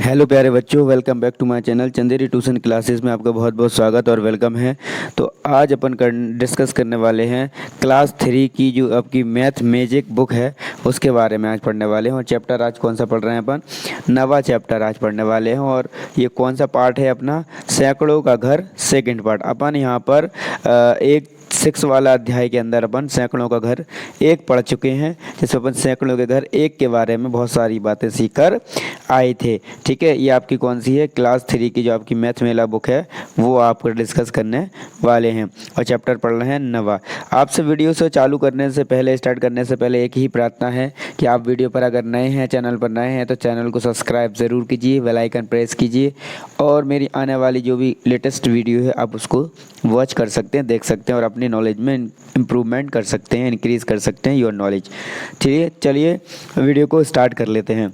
Hello प्यारे बच्चों, welcome back to my channel Chanderi tuition classes में आपका बहुत बहुत स्वागत और वेलकम है। तो आज अपन डिस्कस करने वाले हैं क्लास 3 की जो आपकी मैथ मैजिक बुक है उसके बारे में आज पढ़ने वाले हैं। और चैप्टर आज कौन सा पढ़ रहे हैं अपन? नवा चैप्टर आज पढ़ने वाले हैं। और ये कौन सा पार्ट है अपना? सैकड़ों का घर सेकेंड पार्ट। अपन यहाँ पर एक 6 वाला अध्याय के अंदर अपन सैकड़ों का घर एक पढ़ चुके हैं, जिसमें अपन सैकड़ों के घर एक के बारे में बहुत सारी बातें सीख कर आए थे। ठीक है, ये आपकी कौन सी है? क्लास 3 की जो आपकी मैथ मेला बुक है वो आपको डिस्कस करने वाले हैं और चैप्टर पढ़ रहे हैं नवा। आपसे वीडियो से चालू करने से पहले, स्टार्ट करने से पहले एक ही प्रार्थना है कि आप वीडियो पर अगर नए हैं, चैनल पर नए हैं, तो चैनल को सब्सक्राइब ज़रूर कीजिए, बेल आइकन प्रेस कीजिए और मेरी आने वाली जो भी लेटेस्ट वीडियो है आप उसको वॉच कर सकते हैं, देख सकते हैं और अपनी नॉलेज में इम्प्रूवमेंट कर सकते हैं, इंक्रीज़ कर सकते हैं योर नॉलेज। चलिए वीडियो को स्टार्ट कर लेते हैं।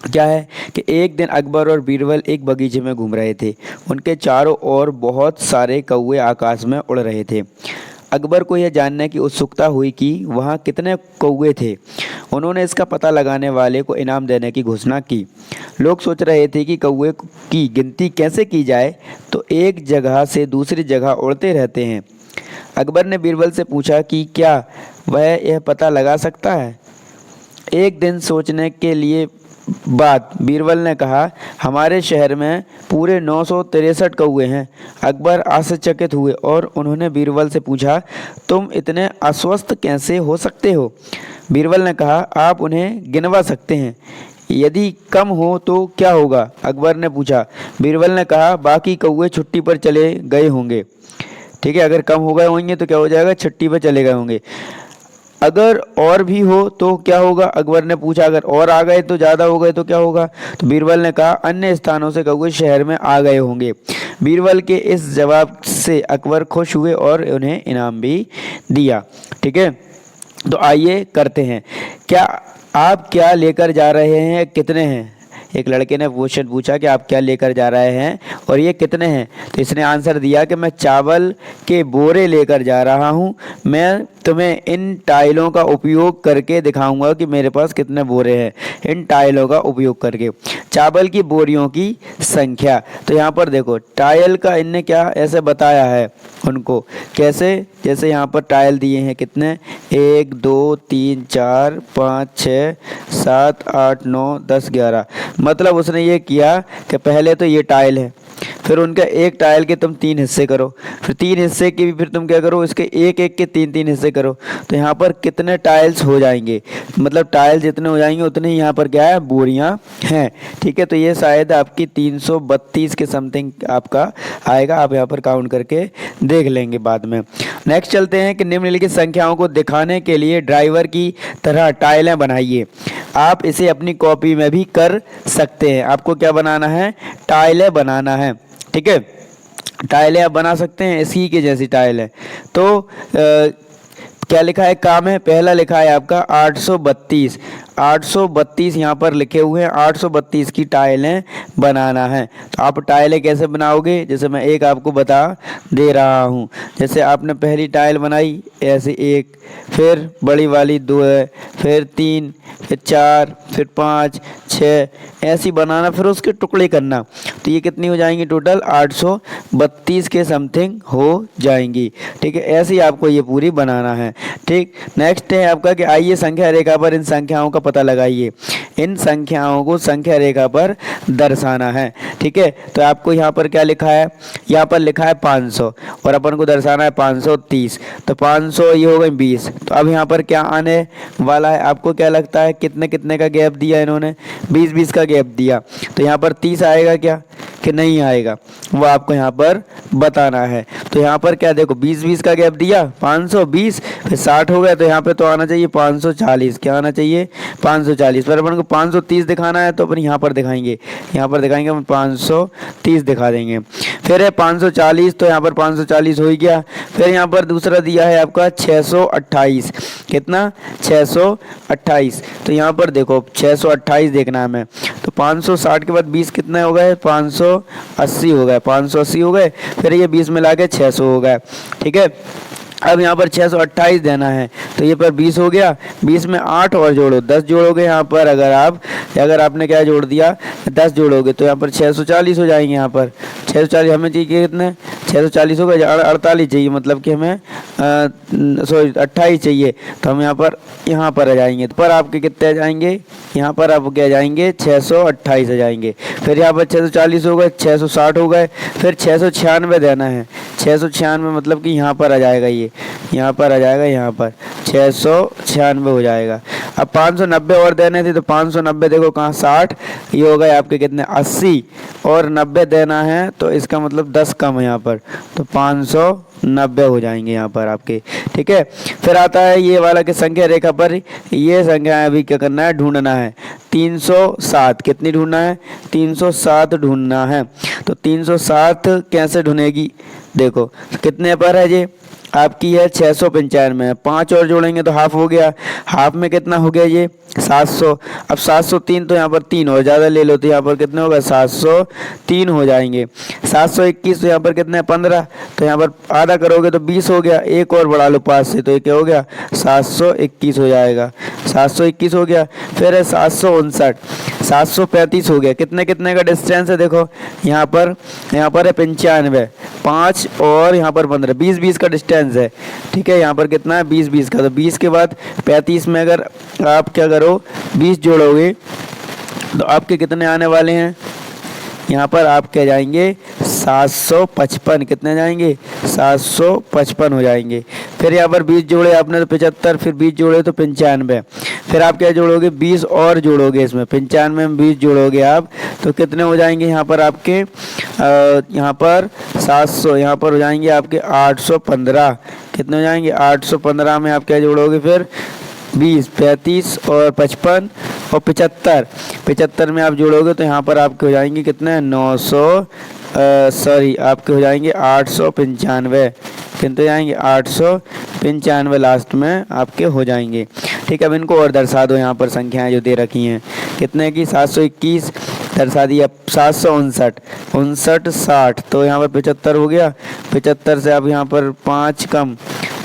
क्या है कि एक दिन अकबर और बीरबल एक बगीचे में घूम रहे थे। उनके चारों ओर बहुत सारे कौवे आकाश में उड़ रहे थे। अकबर को यह जानने की उत्सुकता हुई कि वहाँ कितने कौवे थे। उन्होंने इसका पता लगाने वाले को इनाम देने की घोषणा की। लोग सोच रहे थे कि कौवे की गिनती कैसे की जाए, तो एक जगह से दूसरी जगह उड़ते रहते हैं। अकबर ने बीरबल से पूछा कि क्या वह यह पता लगा सकता है। एक दिन सोचने के लिए बाद बीरबल ने कहा, हमारे शहर में पूरे 963 कौवे हैं। अकबर आश्चर्यचकित हुए और उन्होंने बीरबल से पूछा, तुम इतने अस्वस्थ कैसे हो सकते हो? बीरबल ने कहा, आप उन्हें गिनवा सकते हैं। यदि कम हो तो क्या होगा? अकबर ने पूछा। बीरबल ने कहा, बाकी कौवे छुट्टी पर चले गए होंगे। ठीक है, अगर कम हो गए होंगे तो क्या हो जाएगा? छुट्टी पर चले गए होंगे। अगर और भी हो तो क्या होगा? अकबर ने पूछा। अगर और आ गए तो ज़्यादा हो गए तो क्या होगा? तो बीरबल ने कहा, अन्य स्थानों से कौवे शहर में आ गए होंगे। बीरबल के इस जवाब से अकबर खुश हुए और उन्हें इनाम भी दिया। ठीक है, तो आइए करते हैं। क्या आप क्या लेकर जा रहे हैं? कितने हैं? एक लड़के ने क्वेश्चन पूछा कि आप क्या लेकर जा रहे हैं और ये कितने हैं? तो इसने आंसर दिया कि मैं चावल के बोरे लेकर जा रहा हूँ। मैं तुम्हें इन टाइलों का उपयोग करके दिखाऊंगा कि मेरे पास कितने बोरे हैं। इन टाइलों का उपयोग करके चावल की बोरियों की संख्या। तो यहाँ पर देखो टाइल का इनने क्या ऐसे बताया है उनको, कैसे? जैसे यहाँ पर टाइल दिए हैं कितने, 1 2 3 4 5 6 7 8 9 10 11। मतलब उसने ये किया कि पहले तो ये टाइल है, फिर उनका एक टाइल के तुम 3 हिस्से करो, फिर 3 हिस्से के भी फिर तुम क्या करो, इसके एक एक के 3 हिस्से करो। तो यहाँ पर कितने टाइल्स हो जाएंगे? मतलब टाइल जितने हो जाएंगे उतने ही यहाँ पर क्या है? बोरियाँ हैं। ठीक है, तो ये शायद आपकी 332 के समथिंग आपका आएगा। आप यहाँ पर काउंट करके देख लेंगे बाद में। नेक्स्ट चलते हैं कि निम्नलिखित संख्याओं को दिखाने के लिए ड्राइवर की तरह टाइलें बनाइए। आप इसे अपनी कॉपी में भी कर सकते हैं। आपको क्या बनाना है? टाइलें बनाना है। ठीक है, टाइलें आप बना सकते हैं, इसी के जैसी टाइल है। तो क्या लिखा है? काम है पहला लिखा है आपका 832। 832 यहाँ पर लिखे हुए हैं। 832 की टाइलें बनाना है। तो आप टाइलें कैसे बनाओगे? जैसे मैं एक आपको बता दे रहा हूँ। जैसे आपने पहली टाइल बनाई ऐसे एक, फिर बड़ी वाली 2 है, फिर 3, फिर 4, फिर 5 6, ऐसी बनाना, फिर उसके टुकड़े करना। तो ये कितनी हो जाएंगी? टोटल 832 के समथिंग हो जाएंगी। ठीक है, ऐसे ही आपको ये पूरी बनाना है। ठीक, नेक्स्ट है आपका कि आइए संख्या रेखा पर इन संख्याओं का पता लगाइए। इन संख्याओं को संख्या रेखा पर दर्शाना है। ठीक है, तो आपको यहाँ पर क्या लिखा है? यहाँ पर लिखा है 500 और अपन को दर्शाना है 530। तो 500 ये हो गए 20। तो अब यहाँ पर क्या आने वाला है? आपको क्या लगता है कितने कितने का गैप दिया इन्होंने? 20-20 का गैप दिया। तो यहाँ पर 30 आएगा क्या कि नहीं आएगा, वो आपको यहाँ पर बताना है। तो यहाँ पर क्या देखो 20-20 का गैप दिया, 520 फिर 60 हो गया। तो यहाँ पे तो आना चाहिए 540। क्या आना चाहिए? 540। पर अपन को 530 दिखाना है तो अपन यहाँ पर दिखाएंगे, यहाँ पर दिखाएंगे हम 530 दिखा देंगे। फिर है 540, तो यहाँ पर 540 हो ही गया। फिर यहाँ पर दूसरा दिया है आपका 628। कितना? 628। तो यहाँ पर देखो 628 देखना है हमें। तो 560 के बाद 20 कितने हो गए? 580 हो गए। 580 हो गए, फिर ये 20 मिला के 600 हो गए। ठीक है, अब यहाँ पर 628 देना है, तो ये पर 20 हो गया, 20 में 8 और जोड़ो, 10 जोड़ोगे यहाँ पर। अगर आपने क्या जोड़ दिया, 10 जोड़ोगे तो यहाँ पर 640 हो जाएंगे। यहाँ पर 640 हमें चाहिए कितने, 640 हो गए, 48 चाहिए, मतलब कि हमें 28 चाहिए, तो हम यहाँ पर आ जाएंगे। तो पर आपके कितने आ जाएंगे, यहाँ पर आप क्या जाएंगे, 628 आ जाएंगे। फिर यहाँ पर 640 हो गए, 660 हो गए, फिर 696 देना है, 696 मतलब कि यहाँ पर आ जाएगा, ये यहाँ पर आ जाएगा, यहाँ पर 696 हो जाएगा। अब 590 और देने थे, तो 590 देखो कहाँ 60, ये हो गए आपके कितने 80, और 90 देना है, तो इसका मतलब 10 कम है यहाँ पर, तो 590 हो जाएंगे यहाँ पर आपके। ठीक है, फिर आता है ये वाला कि संख्या रेखा पर ये संख्या अभी क्या करना है, ढूंढना है। 307 कितनी ढूंढना है, 307 ढूंढना है। तो 307 कैसे ढूंढेगी, देखो कितने पर है ये आपकी है, 695 में 5 और जोड़ेंगे तो हाफ हो गया, हाफ में कितना हो गया ये 700। अब 703 तो यहाँ पर 3 और ज़्यादा ले लो, तो यहाँ पर कितने होगा 703 हो जाएंगे। 721 तो यहाँ पर कितने 15, तो यहाँ पर आधा करोगे तो 20 हो गया, एक और बढ़ा लो 5 से, तो ये क्या हो गया 721 हो जाएगा, 721 हो गया। फिर है 759, 735 हो गया। कितने कितने का डिस्टेंस है, देखो यहाँ पर है 95, 5 और यहाँ पर 15, 20 का डिस्टेंस है। ठीक है, यहाँ पर कितना है 20 का, तो 20 के बाद 35 में अगर आप क्या करो 20 जोड़ोगे तो आपके कितने आने वाले हैं, यहाँ पर आप क्या जाएंगे 755, कितने जाएंगे 755 हो जाएंगे। फिर यहाँ पर 20 जोड़े आपने तो 75, फिर 20 जोड़े तो 95, फिर आप क्या जोड़ोगे 20 और जोड़ोगे इसमें, 95 में 20 जोड़ोगे आप तो कितने हो जाएंगे यहाँ पर आपके यहाँ पर 700, यहाँ पर हो जाएंगे आपके 815, कितने हो जाएंगे 815 में आप क्या जोड़ोगे फिर 20, 35 और 55 और 75 में आप जोड़ोगे तो यहाँ पर आपके हो जाएंगे कितने 900 आपके हो जाएंगे 895, कितने जाएंगे 895 लास्ट में आपके हो जाएंगे। ठीक है, अब इनको और दर्शा दो, यहाँ पर संख्याएं जो दे रखी हैं कितने की 721 दर्शा दिया, 759 59 60, तो यहाँ पर 75 हो गया, 75 से अब यहाँ पर 5 कम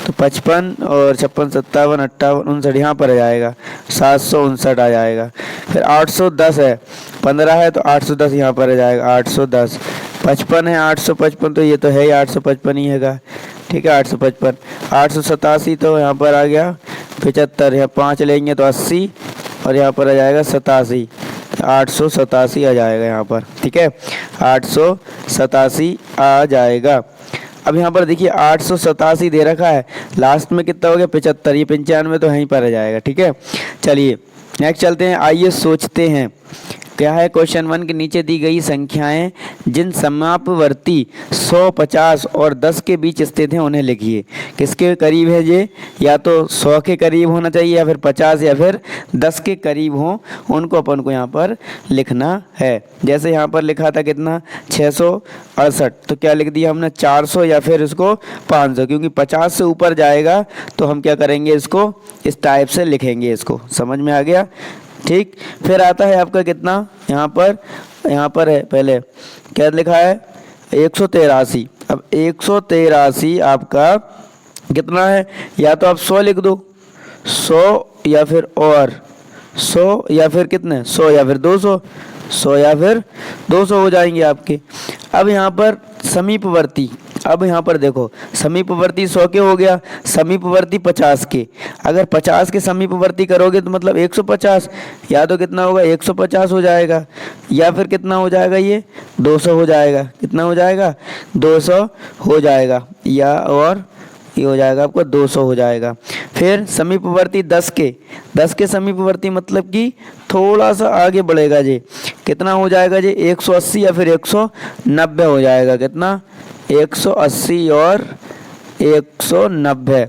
तो 55 और 56 57 58 59 यहाँ पर आ जाएगा 759 आ जाएगा। फिर 810 है, 15 है तो 810 यहाँ पर आ जाएगा 810, 55 है 855, तो ये तो है ही 855 ही हैगा। ठीक है 855, 887 तो यहाँ पर आ गया 75, यहाँ 5 लेंगे तो 80 और यहाँ पर आ जाएगा 87, 887 आ जाएगा यहाँ पर। ठीक है 887 आ जाएगा। अब यहाँ पर देखिए 887 दे रखा है, लास्ट में कितना हो गया 75, ये 95 तो यहीं पर आ जाएगा। ठीक है, चलिए नेक्स्ट चलते हैं। आइए सोचते हैं क्या है। क्वेश्चन 1 के नीचे दी गई संख्याएं जिन समापवर्ती 100, 50 और 10 के बीच स्थित हैं उन्हें लिखिए। किसके करीब है ये, या तो 100 के करीब होना चाहिए या फिर 50 या फिर 10 के करीब हो, उनको अपन को यहाँ पर लिखना है। जैसे यहाँ पर लिखा था कितना 668, तो क्या लिख दिया हमने 400 या फिर इसको 500, क्योंकि 50 से ऊपर जाएगा तो हम क्या करेंगे इसको इस टाइप से लिखेंगे। इसको समझ में आ गया। ठीक, फिर आता है आपका कितना यहाँ पर है, पहले क्या लिखा है 183। अब 183 आपका कितना है, या तो आप 100 लिख दो, 100 या फिर और 100 या फिर कितने 100 या फिर 200, 100 या फिर 200 हो जाएंगे आपके। अब यहाँ पर समीपवर्ती, अब यहाँ पर देखो समीपवर्ती 100 के हो गया, समीपवर्ती 50 के, अगर 50 के समीपवर्ती करोगे तो मतलब 150, या तो कितना होगा 150 हो जाएगा या फिर कितना हो जाएगा ये 200 हो जाएगा। कितना हो जाएगा 200 हो जाएगा, या और ये हो जाएगा आपका 200 हो जाएगा। फिर समीपवर्ती 10 के समीपवर्ती मतलब कि थोड़ा सा आगे बढ़ेगा जी, कितना हो जाएगा जी 180 या फिर 190 हो जाएगा। कितना 180 और 190,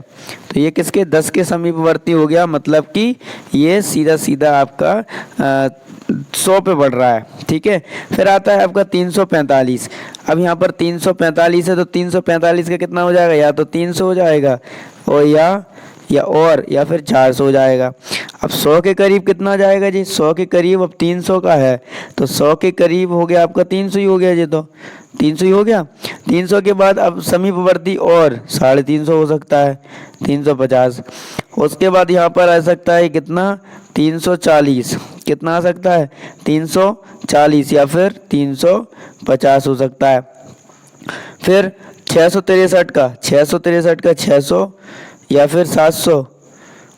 तो ये किसके 10 के समीपवर्ती हो गया, मतलब कि ये सीधा सीधा आपका 100 पे बढ़ रहा है। ठीक है, फिर आता है आपका 345। अब यहाँ पर 345 है तो 345 का कितना हो जाएगा, या तो 300 हो जाएगा और या फिर 400 हो जाएगा। अब 100 के करीब कितना जाएगा जी, 100 के करीब अब 300 का है तो 100 के करीब हो गया आपका 300 ही हो गया जी, तो 300 ही हो गया। 300 के बाद अब समीपवर्ती और 350 हो सकता है, 350। उसके बाद यहाँ पर आ सकता है कितना, 340। कितना आ सकता है, 340 या फिर 350 हो सकता है। फिर 663 का 600 या फिर 700,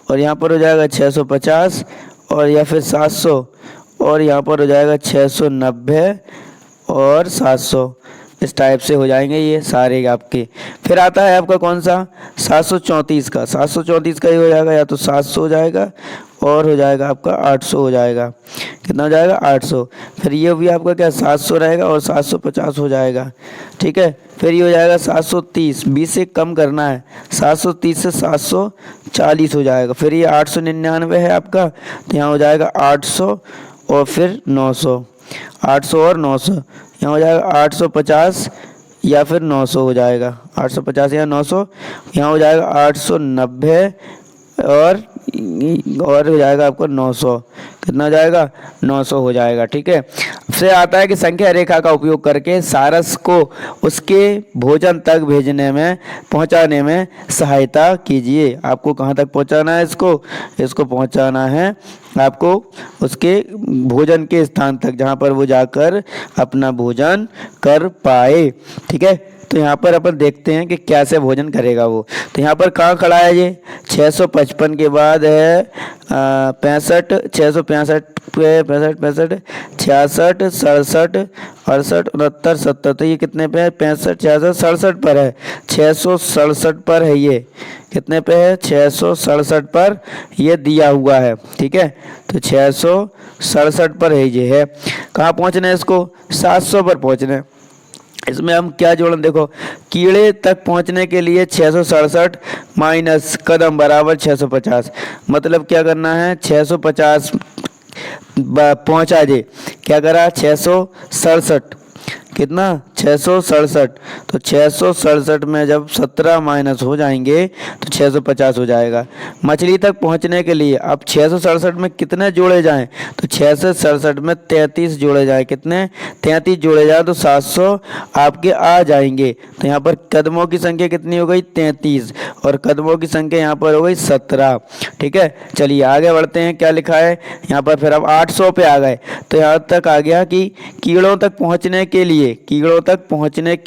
और यहाँ पर हो जाएगा 650 और या फिर 700, और यहाँ पर हो जाएगा 690 और 700। इस टाइप से हो जाएंगे ये सारे आपके। फिर आता है आपका कौन सा, 734 का। 734 का ये हो जाएगा या तो 700 हो जाएगा और हो जाएगा आपका 800 हो जाएगा। कितना हो जाएगा, 800। फिर ये भी आपका क्या 700 रहेगा और 750 हो जाएगा, ठीक है। फिर ये हो जाएगा 730, 20 से कम करना है, 730 से 740 हो जाएगा। फिर ये 899 है आपका, तो यहाँ हो जाएगा 800 और फिर 900, 800 और 900। यहाँ हो जाएगा 850 या फिर 900 हो जाएगा, 850 या 900। यहाँ हो जाएगा 890 और हो जाएगा आपको 900। कितना हो जाएगा, 900 हो जाएगा, ठीक है। फिर आता है कि संख्या रेखा का उपयोग करके सारस को उसके भोजन तक पहुंचाने में सहायता कीजिए। आपको कहाँ तक पहुंचाना है इसको पहुंचाना है आपको उसके भोजन के स्थान तक, जहाँ पर वो जाकर अपना भोजन कर पाए, ठीक है। तो यहाँ पर अपन देखते हैं कि कैसे भोजन करेगा वो। तो यहाँ पर कहाँ खड़ा है ये, 655 के बाद है 65, 665 पे 65, 66, 67, 68, 69, 70। तो ये कितने पे है, 65, 66, 67 पर है, 667 पर है ये। कितने पे है, 667 पर ये दिया हुआ है, ठीक है। तो 667 पर है ये है। कहाँ पहुँचना है इसको, 700 पर पहुँचना है। इसमें हम क्या जोड़ें, देखो कीड़े तक पहुंचने के लिए 667 माइनस कदम बराबर 650। मतलब क्या करना है, 650 पहुंचा जे, क्या करा 667, कितना 667। तो 667 में जब 17 माइनस हो जाएंगे तो 650 हो जाएगा। मछली तक पहुंचने के लिए अब 667 में कितने जोड़े जाएं, तो 667 में 33 जोड़े जाएं। कितने, 33 जोड़े जाएं तो 700 आपके आ जाएंगे। तो यहाँ पर कदमों की संख्या कितनी हो गई, 33, और कदमों की संख्या यहाँ पर हो गई 17, ठीक है। चलिए आगे बढ़ते हैं, क्या लिखा है यहाँ पर। फिर अब 800 पे आ गए, तो यहाँ तक आ गया कि कीड़ों तक पहुँचने के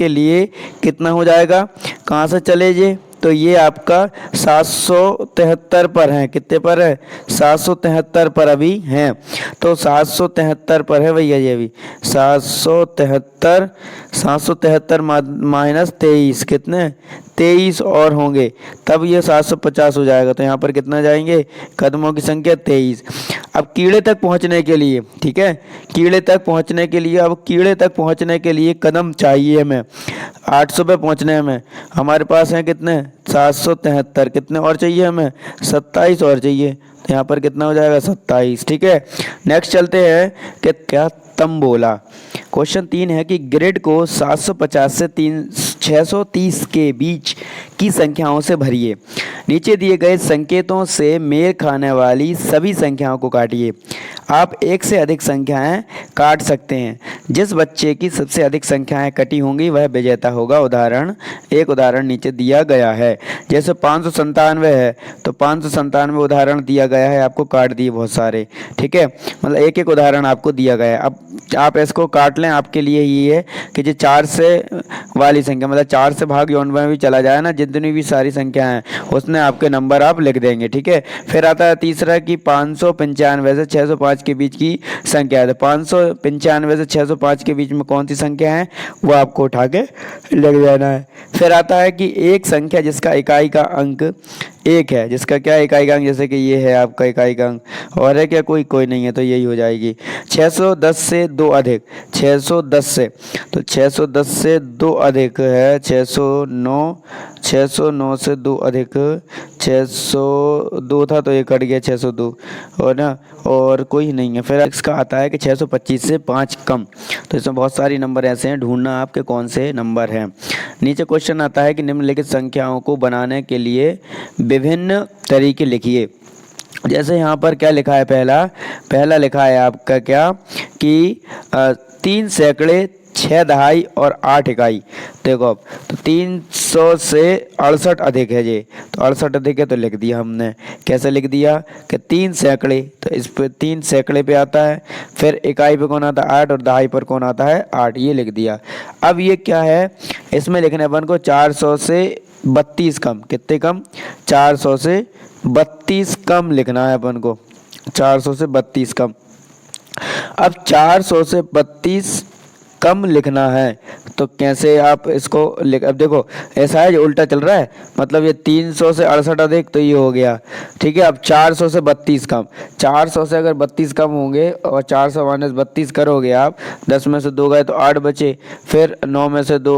लिए कितना हो जाएगा, कहाँ से चले जे, तो ये आपका 773 पर है। कितने पर है, 773 पर अभी हैं। तो 773 पर है भैया ये भी, 773 माइनस 23, कितने 23 और होंगे तब ये 750 हो जाएगा। तो यहाँ पर कितना जाएंगे, कदमों की संख्या 23। अब कीड़े तक पहुँचने के लिए, ठीक है, कीड़े तक पहुँचने के लिए कदम चाहिए हमें। 800 पे पहुँचने में हमारे पास हैं कितने, 773। कितने और चाहिए हमें, 27 और चाहिए। तो यहाँ पर कितना हो जाएगा, 27, ठीक है। नेक्स्ट चलते हैं कि क्या तम बोला। क्वेश्चन 3 है कि ग्रिड को 750 से 630 के बीच की संख्याओं से भरिए। नीचे दिए गए संकेतों से मेल खाने वाली सभी संख्याओं को काटिए। आप एक से अधिक संख्याएं काट सकते हैं। जिस बच्चे की सबसे अधिक संख्याएं कटी होंगी वह विजेता होगा। एक उदाहरण नीचे दिया गया है। जैसे 597 है तो 597 उदाहरण दिया गया है, आपको काट दिए बहुत सारे, ठीक है। मतलब एक एक उदाहरण आपको दिया गया है। अब आप इसको काट लें, आपके लिए ये है कि जो 4 से वाली संख्या, मतलब 4 से भाग योन में भी चला जाए ना, जितनी भी सारी संख्या हैं उसने आपके नंबर आप लिख देंगे, ठीक है। फिर आता है तीसरा कि 595 से 605 के बीच की संख्या है। तो 595 से 605 के बीच में कौन सी संख्या है वो आपको उठा के लिख देना है। फिर आता है कि एक संख्या जिसका इकाई का अंक 1 है, जिसका क्या इकाई का अंक, जैसे कि ये है आपका इकाई का अंक, और है क्या कोई नहीं है, तो यही हो जाएगी। 610 से 2 अधिक, 610 से, तो 610 से 2 अधिक है 609 से 2 अधिक 602 था, तो ये कट गया 602, और ना और कोई नहीं है। फिर इसका आता है कि 625 से 5 कम। तो इसमें बहुत सारी नंबर ऐसे हैं, ढूंढना आपके कौन से नंबर हैं। नीचे क्वेश्चन आता है कि निम्नलिखित संख्याओं को बनाने के लिए विभिन्न तरीके लिखिए। जैसे यहाँ पर क्या लिखा है, पहला लिखा है आपका क्या कि 3 सैकड़े 6 दहाई और 8 इकाई। देखो अब तो 300 से 68 अधिक है ये, तो 68 अधिक है तो लिख दिया हमने। कैसे लिख दिया कि 3 सैकड़े, तो इस पे 3 सैकड़े पे आता है। फिर इकाई पे कौन आता है 8 और दहाई पर कौन आता है 8, ये लिख दिया। अब ये क्या है, इसमें लिखने अपन को 400 से 32 कम, कितने कम 400 से 32 कम लिखना है अपन को, 400 से 32 कम। अब 400 से 32 कम लिखना है तो कैसे आप इसको लिख, अब देखो ऐसा है जो उल्टा चल रहा है, मतलब ये 300 से 68 अधिक तो ये हो गया, ठीक है। अब 400 से 32 कम, 400 से अगर 32 कम होंगे और 400 माइनस 32 करोगे आप, 10 में से 2 गए तो 8 बचे, फिर 9 में से 2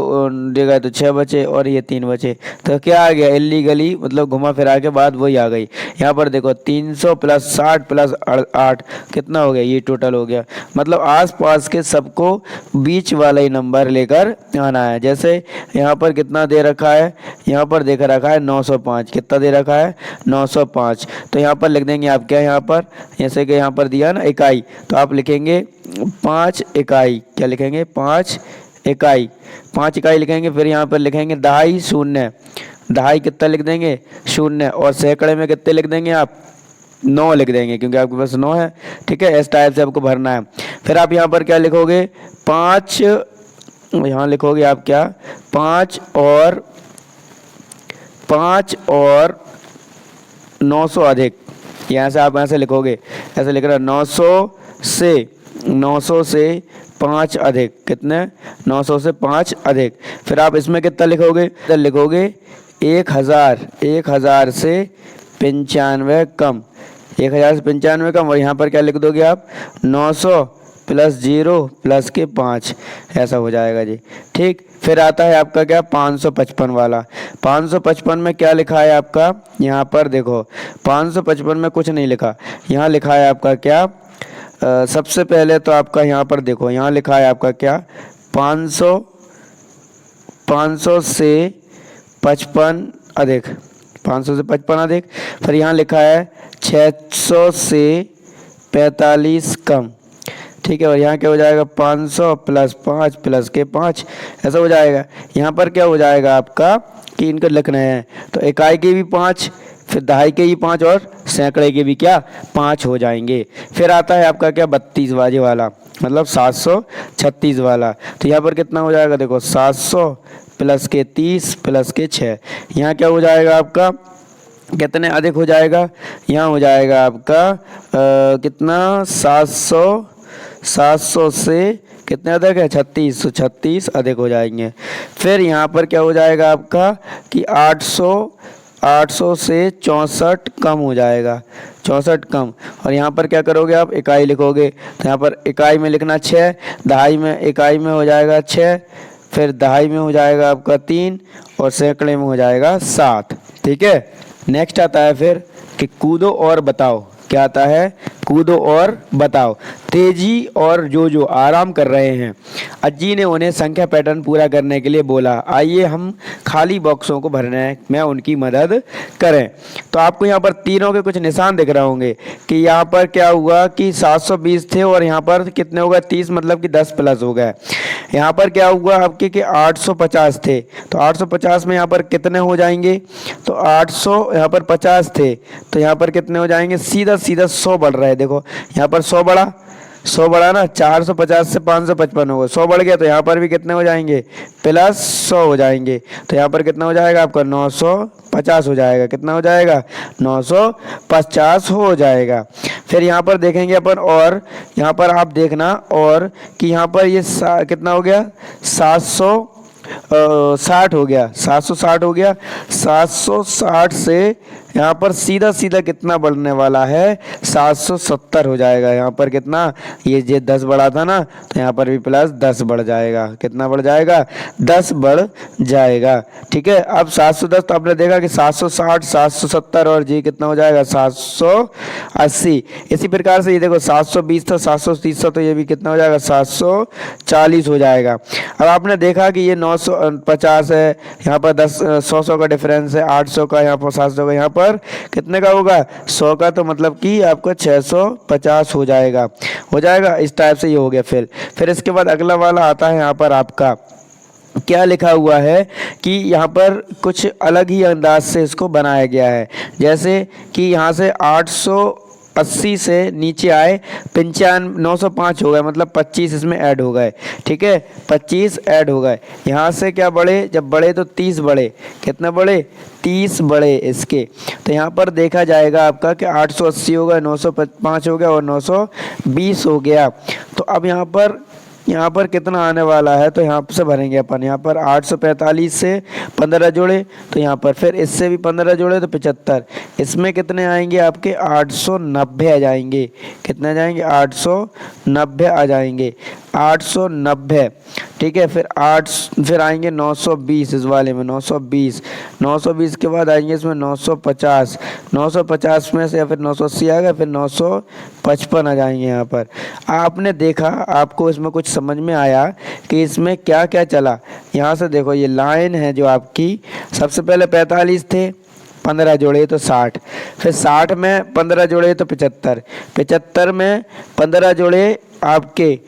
गए तो 6 बचे और ये 3 बचे, तो क्या आ गया इलीगली, मतलब घुमा फिरा के बाद वही आ गई। यहाँ पर देखो 300 प्लस 60 प्लस 8 कितना हो गया, ये टोटल हो गया। मतलब आसपास के सबको बीच वाला ही नंबर लेकर आना है। जैसे यहाँ पर कितना दे रखा है, यहाँ पर देख रखा है 905, कितना दे रखा है 905, तो यहाँ पर लिख देंगे आप क्या, यहाँ पर जैसे कि यहाँ पर दिया ना इकाई, तो आप लिखेंगे 5 इकाई, क्या लिखेंगे 5 इकाई, 5 इकाई लिखेंगे। फिर यहाँ पर लिखेंगे दहाई शून्य, दहाई कितना लिख देंगे 0, और सैकड़े में कितने लिख देंगे आप 9 लिख देंगे, क्योंकि आपके पास 9 है, ठीक है। इस टाइप से आपको भरना है। फिर आप यहाँ पर क्या लिखोगे 5, यहाँ लिखोगे आप क्या 5 और 900 अधिक, यहाँ से आप ऐसे लिखोगे, ऐसे लिख रहा है 900 से 5 अधिक, कितने 900 से 5 अधिक। फिर आप इसमें कितना लिखोगे, लिखोगे 1000 से 95 कम, 1000 से 95 कम, और यहाँ पर क्या लिख दोगे आप 900 प्लस 0 प्लस के 5, ऐसा हो जाएगा जी, ठीक। फिर आता है आपका क्या 555 वाला, 555 में क्या लिखा है आपका, यहाँ पर देखो 555 में कुछ नहीं लिखा, यहाँ लिखा है आपका क्या, सबसे पहले तो आपका यहाँ पर देखो, यहाँ लिखा है आपका क्या 500 से 55 अधिक, 500 से 55 अधिक। फिर यहाँ लिखा है 600 से 45 कम, ठीक है। और यहाँ क्या हो जाएगा 500 प्लस 5 प्लस के 5, ऐसा हो जाएगा। यहाँ पर क्या हो जाएगा आपका कि इनको लिखना है, तो इकाई के भी 5, फिर दहाई के भी 5 और सैकड़े के भी क्या 5 हो जाएंगे। फिर आता है आपका क्या 32 बाजे वाला, मतलब 736 वाला, तो यहाँ पर कितना हो जाएगा देखो 700 प्लस के 30 प्लस के 6, यहाँ क्या हो जाएगा आपका कितने अधिक हो जाएगा, यहाँ हो जाएगा आपका कितना 700 से कितने अधिक है 36 अधिक हो जाएंगे। फिर यहाँ पर क्या हो जाएगा आपका कि 800 से 64 कम हो जाएगा, 64 कम, और यहाँ पर क्या करोगे आप इकाई लिखोगे, तो यहाँ पर इकाई में लिखना 6, दहाई में इकाई में हो जाएगा 6, फिर दहाई में हो जाएगा आपका 3 और सैकड़े में हो जाएगा 7, ठीक है। नेक्स्ट आता है फिर कि कूदो और बताओ, क्या आता है कूदो और बताओ। तेजी और जो आराम कर रहे हैं। अज्जी ने उन्हें संख्या पैटर्न पूरा करने के लिए बोला, आइए हम खाली बॉक्सों को भरने में उनकी मदद करें। तो आपको यहाँ पर तीनों के कुछ निशान दिख रहे होंगे कि यहाँ पर क्या हुआ कि 720 थे और यहाँ पर कितने हो गए 30, मतलब कि 10 प्लस हो गए। यहाँ पर क्या हुआ आपके कि 850 थे, तो 850 में यहाँ पर कितने हो जाएंगे, तो 800 यहाँ पर 50 थे, तो यहाँ पर कितने हो जाएंगे, सीधा 100 बढ़ रहा है। देखो यहाँ पर 100 बढ़ा ना, 450 से 555 हो गया, 100 बढ़ गया, तो यहाँ पर भी कितने हो जाएंगे प्लस 100 हो जाएंगे, तो यहाँ पर कितना हो जाएगा आपका 950 हो जाएगा, कितना हो जाएगा 950 हो जाएगा। फिर यहाँ पर देखेंगे अपन, और यहाँ पर आप देखना और कि यहाँ पर ये कितना हो गया 760 हो गया, 760 हो गया, 760 से यहाँ पर सीधा कितना बढ़ने वाला है 770 हो जाएगा। यहाँ पर कितना, ये 10 बढ़ा था ना, तो यहाँ पर भी प्लस 10 बढ़ जाएगा, कितना बढ़ जाएगा 10 बढ़ जाएगा, ठीक है। अब 710 तो आपने देखा कि 760 770 और जी कितना हो जाएगा 780। इसी प्रकार से ये देखो 720 था 730 था, तो ये भी कितना हो जाएगा 740 हो जाएगा। अब आपने देखा कि ये 950 है, यहाँ पर 100 का डिफरेंस है, 800 का यहाँ पर 700 का यहाँ पर पर कितने का होगा 100 का, तो मतलब कि आपका 650 हो जाएगा। इस टाइप से ये हो गया। फिर इसके बाद अगला वाला आता है यहाँ पर आपका क्या लिखा हुआ है कि यहाँ पर कुछ अलग ही अंदाज से इसको बनाया गया है। जैसे कि यहाँ से 880 से नीचे आए 95 905 हो गए, मतलब 25 इसमें ऐड हो गए। ठीक है, 25 ऐड हो गए। यहाँ से क्या बढ़े, जब बढ़े तो 30 बढ़े। कितना बढ़े, 30 बढ़े इसके। तो यहाँ पर देखा जाएगा आपका कि 880 हो गया, 905 हो गया और 920 हो गया। तो अब यहाँ पर कितना आने वाला है, तो यहाँ से भरेंगे अपन। यहाँ पर 845 से 15 जोड़े तो यहाँ पर, फिर इससे भी 15 जोड़े तो 75। इसमें कितने आएंगे आपके 890 आ जाएंगे। कितने आ जाएंगे 890 आ जाएंगे, 890। ठीक है, फिर आएंगे 920 इस वाले में, 920 के बाद आएंगे इसमें 950 में से, या फिर 980 आ गया, फिर 955 आ जाएंगे। यहाँ पर आपने देखा, आपको इसमें कुछ समझ में आया कि इसमें क्या क्या चला। यहाँ से देखो ये लाइन है जो आपकी, सबसे पहले 45 थे, 15 जोड़े तो 60, फिर 60 में 15 जोड़े तो 75, 75 में 15 जोड़े आपके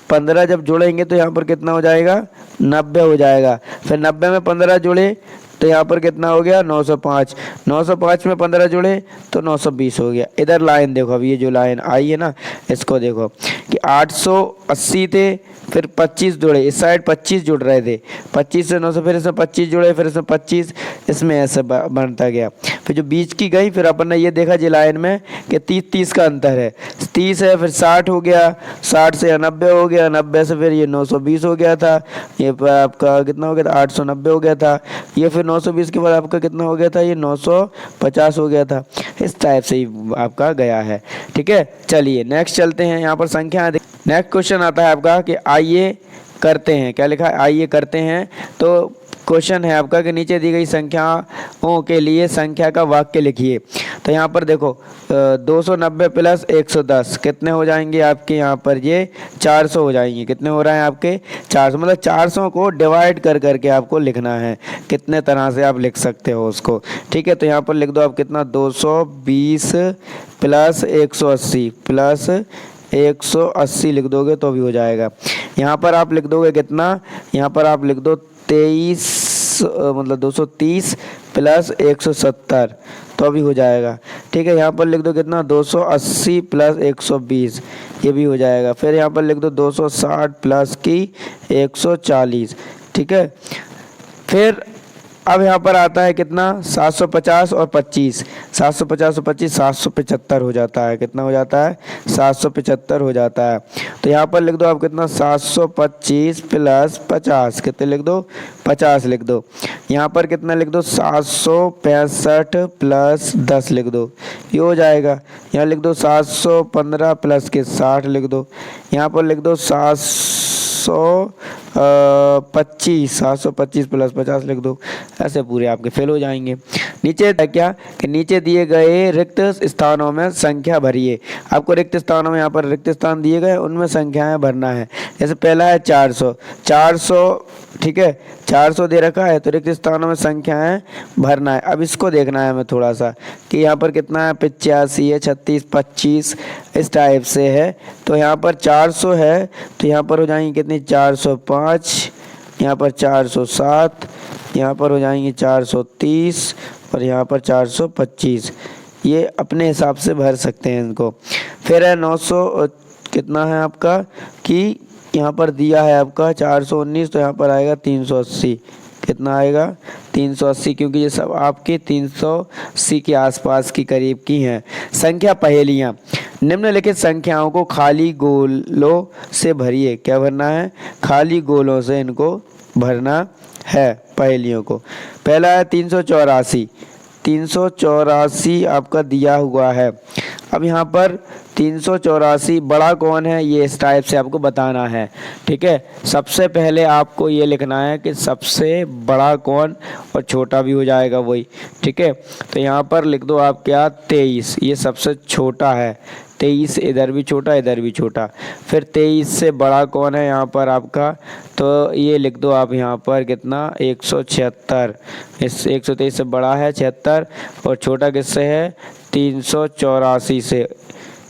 15 जब जोड़ेंगे तो यहाँ पर कितना हो जाएगा 90 हो जाएगा। फिर 90 में 15 जोड़े तो यहाँ पर कितना हो गया 905, 905 में 15 जोड़े तो 920 हो गया। इधर लाइन देखो, अब ये जो लाइन आई है ना, इसको देखो कि 880 थे, फिर 25 जोड़े, इस साइड 25 जुड़ रहे थे, 25 से 900, फिर इसमें 25 जोड़े, फिर इसमें 25, इसमें ऐसे बनता गया। फिर जो बीच की गई, फिर अपन ने ये देखा जी लाइन में कि 30 का अंतर है, 30 है, फिर 60 हो गया, 60 से 90 हो गया, 90 से फिर ये 920 हो गया था, ये आपका कितना हो गया था 890 हो गया था, ये फिर 920 के बाद आपका कितना हो गया था, ये 950 हो गया था। इस टाइप से ही आपका गया है। ठीक है, चलिए नेक्स्ट चलते हैं। यहाँ पर संख्या नेक्स्ट क्वेश्चन आता है आपका कि आइए करते हैं। क्या लिखा है, आइए करते हैं। तो क्वेश्चन है आपका कि नीचे दी गई संख्याओं के लिए संख्या का वाक्य लिखिए। तो यहाँ पर देखो 290 प्लस 110 कितने हो जाएंगे आपके, यहाँ पर ये 400 हो जाएंगे। कितने हो रहे हैं आपके 400, मतलब 400 को डिवाइड कर करके आपको लिखना है। कितने तरह से आप लिख सकते हो उसको। ठीक है, तो यहाँ पर लिख दो आप कितना 220 प्लस 180 प्लस 180 लिख दोगे तो भी हो जाएगा। यहाँ पर आप लिख दोगे कितना, यहाँ पर आप लिख दो 23 मतलब 230 प्लस 170 तो भी हो जाएगा। ठीक है, यहाँ पर लिख दो कितना 280 प्लस 120 ये भी हो जाएगा। फिर यहाँ पर लिख दो 260 प्लस की 140। ठीक है, फिर अब यहाँ पर आता है कितना 750 और 25, 750 और 25 775 हो जाता है। कितना हो जाता है 775 हो जाता है। तो यहाँ पर लिख दो आप कितना 725 प्लस 50, कितने लिख दो 50 लिख दो। यहाँ पर कितना लिख दो 765 प्लस 10 लिख दो, ये हो जाएगा। यहाँ लिख दो 715 प्लस के 60 लिख दो। यहाँ पर लिख दो 725 प्लस 50 लिख दो। ऐसे पूरे आपके फेल हो जाएंगे। नीचे क्या कि नीचे दिए गए रिक्त स्थानों में संख्या भरिए। आपको रिक्त स्थानों में यहाँ पर रिक्त स्थान दिए गए, उनमें संख्याएं भरना है। जैसे पहला है 400, ठीक है 400 दे रखा है, तो रिक्त स्थानों में संख्याएं भरना है। अब इसको देखना है हमें थोड़ा सा कि यहाँ पर कितना है 85 है, 36, 25 इस टाइप से है। तो यहाँ पर 400 है तो यहाँ पर हो जाएंगे कितनी 405, यहाँ पर 407, यहाँ पर हो जाएंगे 430 और यहाँ पर 425। ये अपने हिसाब से भर सकते हैं इनको। फिर है 900 कितना है आपका कि यहाँ पर दिया है आपका 419, तो यहाँ पर आएगा 380। कितना आएगा 380, क्योंकि ये सब आपके 380 के आसपास की करीब की हैं। संख्या पहेलियाँ। निम्नलिखित संख्याओं को खाली गोलों से भरिए। क्या भरना है, खाली गोलों से इनको भरना है पहेलियों को। पहला है 384, 384 आपका दिया हुआ है। अब यहाँ पर 384 बड़ा कौन है, ये इस टाइप से आपको बताना है। ठीक है, सबसे पहले आपको ये लिखना है कि सबसे बड़ा कौन, और छोटा भी हो जाएगा वही। ठीक है, तो यहाँ पर लिख दो आप क्या 23, ये सबसे छोटा है 23 इधर भी छोटा इधर भी छोटा। फिर 23 से बड़ा कौन है यहाँ पर आपका, तो ये लिख दो आप यहाँ पर कितना 176। इस 123 से बड़ा है 76 और छोटा किससे है 384 से।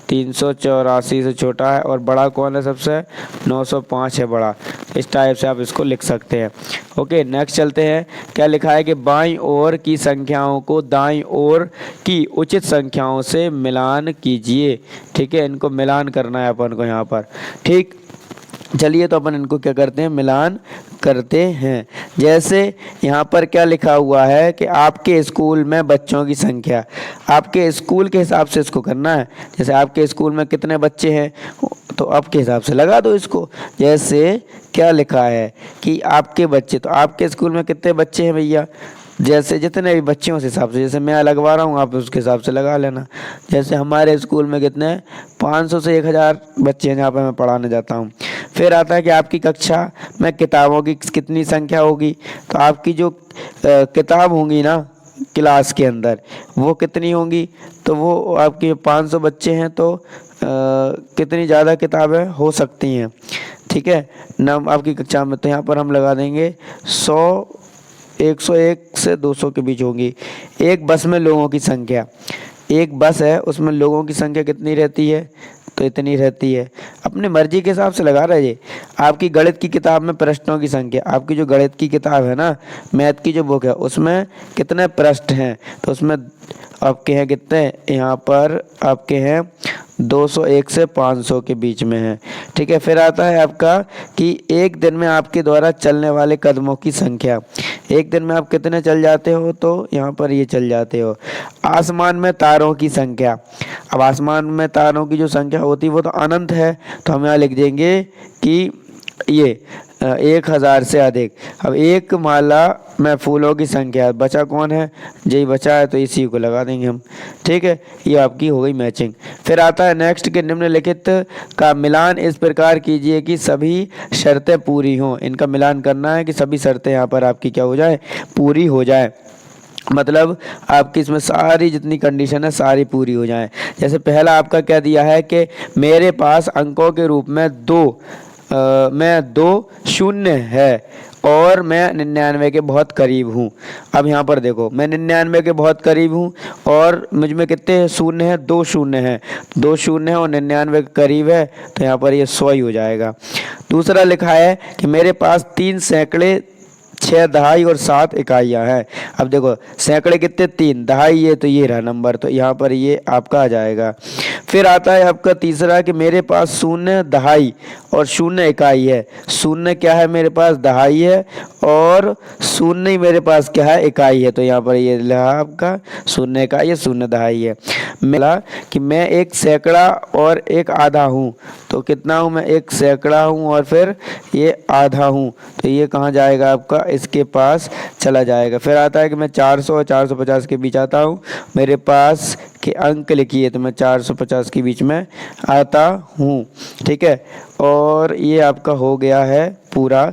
384 से छोटा है और बड़ा कौन है सबसे 905 है बड़ा। इस टाइप से आप इसको लिख सकते हैं। ओके नेक्स्ट चलते हैं। क्या लिखा है कि बाईं ओर की संख्याओं को दाईं ओर की उचित संख्याओं से मिलान कीजिए। ठीक है, इनको मिलान करना है अपन को यहाँ पर। ठीक, चलिए तो अपन इनको क्या करते हैं, मिलान करते हैं। जैसे यहाँ पर क्या लिखा हुआ है कि आपके स्कूल में बच्चों की संख्या, आपके स्कूल के हिसाब से इसको करना है। जैसे आपके स्कूल में कितने बच्चे हैं तो आपके हिसाब से लगा दो इसको। जैसे क्या लिखा है कि आपके बच्चे, तो आपके स्कूल में कितने बच्चे हैं भैया, जैसे जितने भी बच्चे हैं उस हिसाब से, जैसे मैं लगवा रहा हूँ आप उसके हिसाब से लगा लेना। जैसे हमारे स्कूल में कितने हैं 500 से 1000 बच्चे हैं जहाँ पर मैं पढ़ाने जाता हूँ। फिर आता है कि आपकी कक्षा में किताबों की कितनी संख्या होगी, तो आपकी जो किताब होंगी ना क्लास के अंदर वो कितनी होंगी, तो वो आपके 500 बच्चे हैं तो कितनी ज़्यादा किताबें हो सकती हैं। ठीक है, नाम आपकी कक्षा में, तो यहाँ पर हम लगा देंगे 100, 101 से 200 के बीच होंगी। एक बस में लोगों की संख्या, एक बस है उसमें लोगों की संख्या कितनी रहती है, तो इतनी रहती है। अपनी मर्जी के हिसाब से लगा रहे। आपकी गणित की किताब में पृष्ठों की संख्या, आपकी जो गणित की किताब है ना, मैथ की जो बुक है उसमें कितने पृष्ठ हैं, तो उसमें आपके हैं कितने, यहाँ पर आपके हैं 201 से 500 के बीच में है। ठीक है, फिर आता है आपका कि एक दिन में आपके द्वारा चलने वाले कदमों की संख्या। एक दिन में आप कितने चल जाते हो, तो यहाँ पर ये चल जाते हो। आसमान में तारों की संख्या, अब आसमान में तारों की जो संख्या होती है वो तो अनंत है, तो हम यहाँ लिख देंगे कि ये 1000 से अधिक। अब एक माला में फूलों की संख्या, बचा कौन है, यही बचा है तो इसी को लगा देंगे हम। ठीक है, ये आपकी हो गई मैचिंग। फिर आता है नेक्स्ट के निम्नलिखित का मिलान इस प्रकार कीजिए कि सभी शर्तें पूरी हों। इनका मिलान करना है कि सभी शर्तें यहाँ पर आपकी क्या हो जाए, पूरी हो जाए। मतलब आपकी इसमें सारी जितनी कंडीशन है सारी पूरी हो जाए। जैसे पहला आपका क्या दिया है कि मेरे पास अंकों के रूप में दो शून्य है और मैं 99 के बहुत करीब हूँ। अब यहाँ पर देखो मैं 99 के बहुत करीब हूँ और मुझ में कितने शून्य हैं, 2 शून्य हैं, 2 शून्य है और 99 के करीब है, तो यहाँ पर ये 100 ही हो जाएगा। दूसरा लिखा है कि मेरे पास 3 सैकड़े, 6 दहाई और 7 इकाइयाँ हैं। अब देखो सैकड़े कितने, 3, दहाई ये, तो ये रहा नंबर, तो यहाँ पर ये आपका आ जाएगा। फिर आता है आपका तीसरा कि मेरे पास 0 दहाई और 0 इकाई है। 0 क्या है मेरे पास, दहाई है, और 0 ही मेरे पास क्या है, इकाई है, तो यहाँ पर ये लिखा आपका 0 इकाई है, 0 दहाई है। मिला कि मैं 1 सैकड़ा और 1 आधा हूँ, तो कितना हूँ मैं, 1 सैकड़ा हूँ और फिर ये आधा हूँ, तो ये कहाँ जाएगा आपका, इसके पास चला जाएगा। फिर आता है कि मैं 400 और 450 के बीच आता हूँ, मेरे पास के अंक लिखिए, तो मैं 450 के बीच में आता हूँ। ठीक है, और ये आपका हो गया है पूरा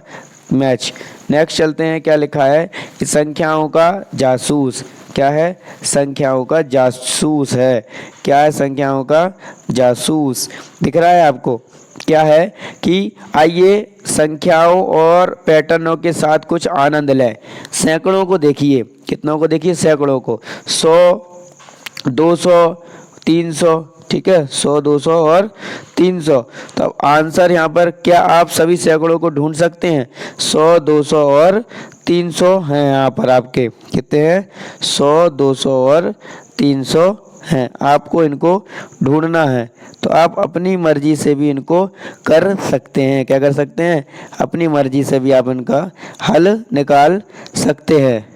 मैच। नेक्स्ट चलते हैं। क्या लिखा है कि संख्याओं का जासूस, क्या है, संख्याओं का जासूस है। क्या है, संख्याओं का जासूस दिख रहा है आपको। क्या है कि आइए संख्याओं और पैटर्नों के साथ कुछ आनंद लें। सैकड़ों को देखिए, कितनों को देखिए, सैकड़ों को, 100, 200, 300, ठीक है, 100, 200 और 300। तो अब आंसर यहाँ पर क्या आप सभी सैकड़ों को ढूंढ सकते हैं, 100, 200 और 300 हैं यहाँ पर आपके, कितने हैं, 100, 200 और 300 हैं। आपको इनको ढूंढना है, तो आप अपनी मर्जी से भी इनको कर सकते हैं। क्या कर सकते हैं, अपनी मर्जी से भी आप इनका हल निकाल सकते हैं।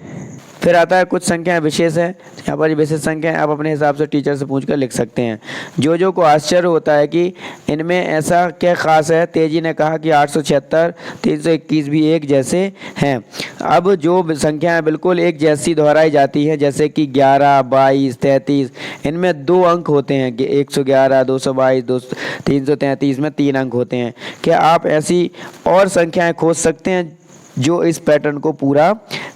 फिर आता है कुछ संख्याएं विशेष है। यहाँ पर विशेष संख्याएं आप अपने हिसाब से टीचर से पूछकर लिख सकते हैं। जो को आश्चर्य होता है कि इनमें ऐसा क्या खास है। तेजी ने कहा कि 876, 321 भी एक जैसे हैं। अब जो संख्याएं बिल्कुल एक जैसी दोहराई जाती हैं, जैसे कि 11, 22, 33, इनमें 2 अंक होते हैं कि 111, 222, 333 में 3 अंक होते हैं। क्या आप ऐसी और संख्याएं खोज सकते हैं जो इस पैटर्न को पूरा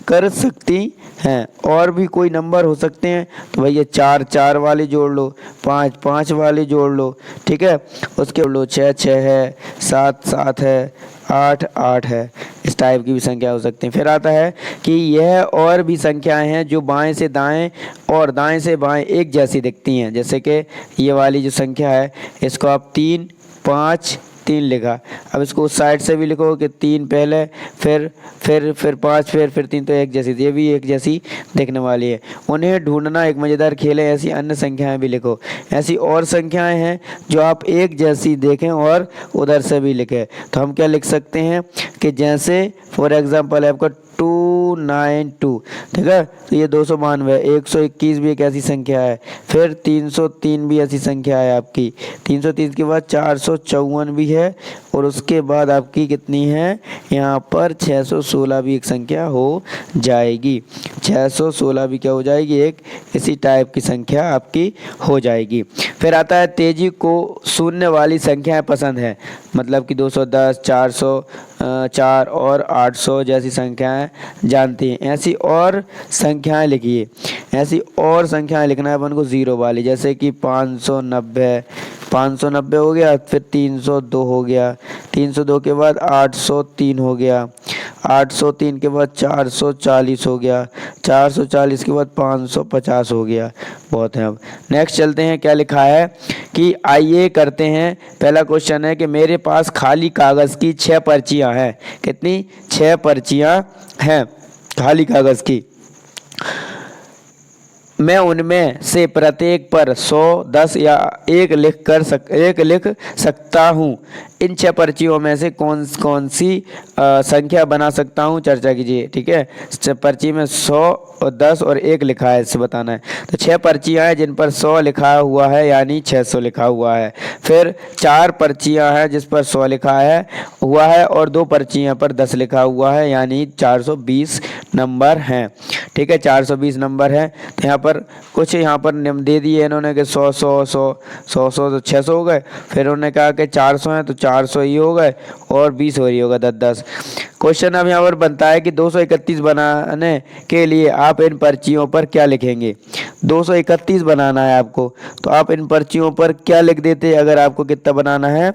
कर सकती हैं। और भी कोई नंबर हो सकते हैं तो भैया 4 4 वाले जोड़ लो, 5 5 वाले जोड़ लो, ठीक है। उसके जोड़ लो 6 6 है, 7 7 है, 8 8 है। इस टाइप की भी संख्या हो सकती है। फिर आता है कि यह और भी संख्याएं हैं जो बाएं से दाएं और दाएं से बाएं एक जैसी दिखती हैं। जैसे कि ये वाली जो संख्या है इसको आप 3 5 3 लिखा। अब इसको उस साइड से भी लिखो कि 3 पहले, फिर 5, फिर 3, तो एक जैसी, ये भी एक जैसी दिखने वाली है। उन्हें ढूंढना एक मज़ेदार खेल है। ऐसी अन्य संख्याएं भी लिखो। ऐसी और संख्याएं हैं जो आप एक जैसी देखें और उधर से भी लिखें। तो हम क्या लिख सकते हैं कि जैसे फॉर एग्जांपल है आपका 292, ठीक है। तो ये 292, 121 भी एक ऐसी संख्या है। फिर 303 भी ऐसी संख्या है आपकी। 303 के बाद 454 भी है। और उसके बाद आपकी कितनी है यहाँ पर 616 भी एक संख्या हो जाएगी। 616 भी क्या हो जाएगी, एक इसी टाइप की संख्या आपकी हो जाएगी। फिर आता है तेजी को शून्य वाली संख्याएं पसंद है। मतलब कि 210, 404 और 800 जैसी संख्याएं जानती हैं। ऐसी और संख्याएं लिखिए। ऐसी और संख्याएं लिखना है अपन को जीरो वाली। जैसे कि 590, 590 हो गया। फिर 302 हो गया। 302 के बाद 803 हो गया। 803 के बाद 440 हो गया। 440 के बाद 550 हो गया। बहुत है। अब नेक्स्ट चलते हैं। क्या लिखा है कि आइए करते हैं। पहला क्वेश्चन है कि मेरे पास खाली कागज़ की 6 पर्चियां हैं। कितनी? 6 पर्चियां हैं खाली कागज़ की। मैं उनमें से प्रत्येक पर 100, 10 या एक लिख सकता हूँ। इन 6 पर्चियों में से कौन कौन सी संख्या बना सकता हूँ, चर्चा कीजिए। ठीक है। पर्ची में 100 और 10 और 1 लिखा है, इससे बताना है। तो 6 पर्चियाँ हैं जिन पर 100 लिखा हुआ है, यानी 600 लिखा हुआ है। फिर 4 पर्चियाँ हैं जिस पर 100 लिखा हुआ है और 2 पर्चियाँ पर 10 लिखा हुआ है, यानी 420 नंबर हैं। ठीक है, 420 नंबर है। तो यहाँ पर कुछ यहाँ पर नियम दे दिए इन्होंने कि 100 100 100 100 100 तो 600 हो गए। फिर उन्होंने कहा कि 400 हैं तो 400 ही हो गए और 20 हो रही होगा 10 10। क्वेश्चन अब यहाँ पर बनता है कि 231 बनाने के लिए आप इन पर्चियों पर क्या लिखेंगे। 231 बनाना है आपको, तो आप इन पर्चियों पर क्या लिख देते अगर आपको कितना बनाना है,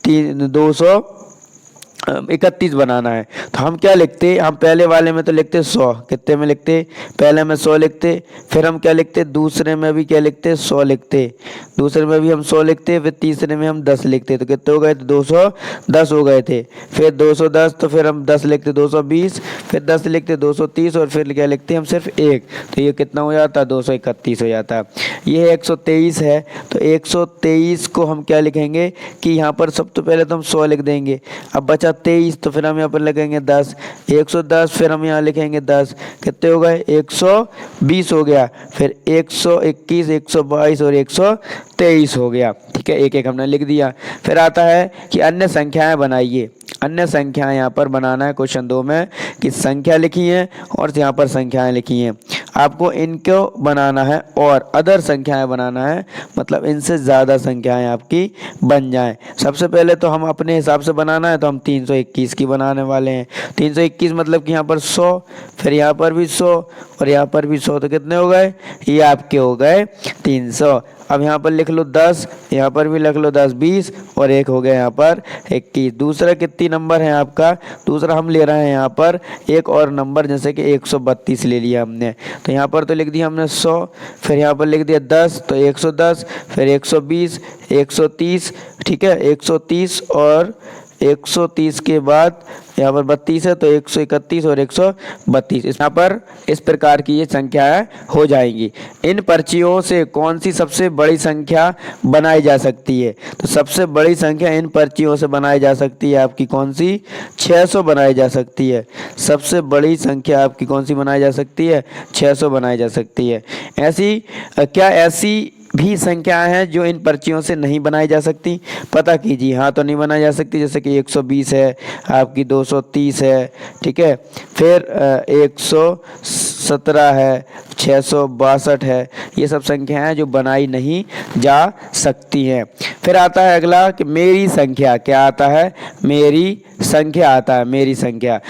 231 बनाना है। तो हम क्या लिखते, हम पहले वाले में तो लिखते 100, कितने में लिखते, पहले में 100 लिखते। फिर हम क्या लिखते, दूसरे में भी क्या लिखते, 100 लिखते। दूसरे में भी हम 100 लिखते। फिर तीसरे में हम 10 लिखते। तो कितने हो गए थे, 210 हो गए थे। फिर 210, तो फिर हम 10 लिखते 220, फिर 10 लिखते 230 और फिर क्या लिखते हम सिर्फ 1। तो ये कितना हो जाता, 231 हो जाता। ये 123 है। तो 123 को हम क्या लिखेंगे कि यहाँ पर सब तो पहले तो हम 100 लिख देंगे। अब बचा 23, तो फिर हम यहाँ पर लिखेंगे 10। 110, फिर हम यहाँ लिखेंगे 10। कितने हो गए, 120 हो गया। फिर 121, 122 और 123 हो गया। ठीक है, एक एक हमने लिख दिया। फिर आता है कि अन्य संख्याएं बनाइए। अन्य संख्याएं यहाँ पर बनाना है क्वेश्चन 2 में कि संख्या लिखी है और यहाँ पर संख्याएं लिखी हैं। आपको इनको बनाना है और अदर संख्याएं बनाना है, मतलब इनसे ज़्यादा संख्याएं आपकी बन जाएं। सबसे पहले तो हम अपने हिसाब से बनाना है, तो हम 321 की बनाने वाले हैं। 321 मतलब कि यहाँ पर 100, फिर यहाँ पर भी 100 और यहाँ पर भी 100, तो कितने हो गए, ये आपके हो गए 300। अब यहाँ पर लिख लो 10, यहाँ पर भी लिख लो 10, 20 और 1 हो गया यहाँ पर 21। दूसरा कितनी नंबर है आपका, दूसरा हम ले रहे हैं यहाँ पर एक और नंबर, जैसे कि 132 ले लिया हमने। तो यहाँ पर तो लिख दिया हमने 100, फिर यहाँ पर लिख दिया 10 तो 110, फिर 120, 130, ठीक है, 130 और 130 के बाद यहाँ पर 32 है, तो 131 और 132 यहाँ पर इस प्रकार की ये संख्याएं हो जाएंगी। इन पर्चियों से कौन सी सबसे बड़ी संख्या बनाई जा सकती है, तो सबसे बड़ी संख्या इन पर्चियों से बनाई जा सकती है आपकी कौन सी, 600 बनाई जा सकती है। सबसे बड़ी संख्या आपकी कौन सी बनाई जा सकती है, 600 बनाई जा सकती है। क्या ऐसी भी संख्याएं हैं जो इन पर्चियों से नहीं बनाई जा सकती, पता कीजिए। हाँ, तो नहीं बनाई जा सकती, जैसे कि 120 है आपकी, 230 है, ठीक है, फिर 117 है, 662 है। ये सब संख्याएं जो बनाई नहीं जा सकती हैं। फिर आता है अगला कि मेरी संख्या, क्या आता है, मेरी संख्या आता है। मेरी संख्या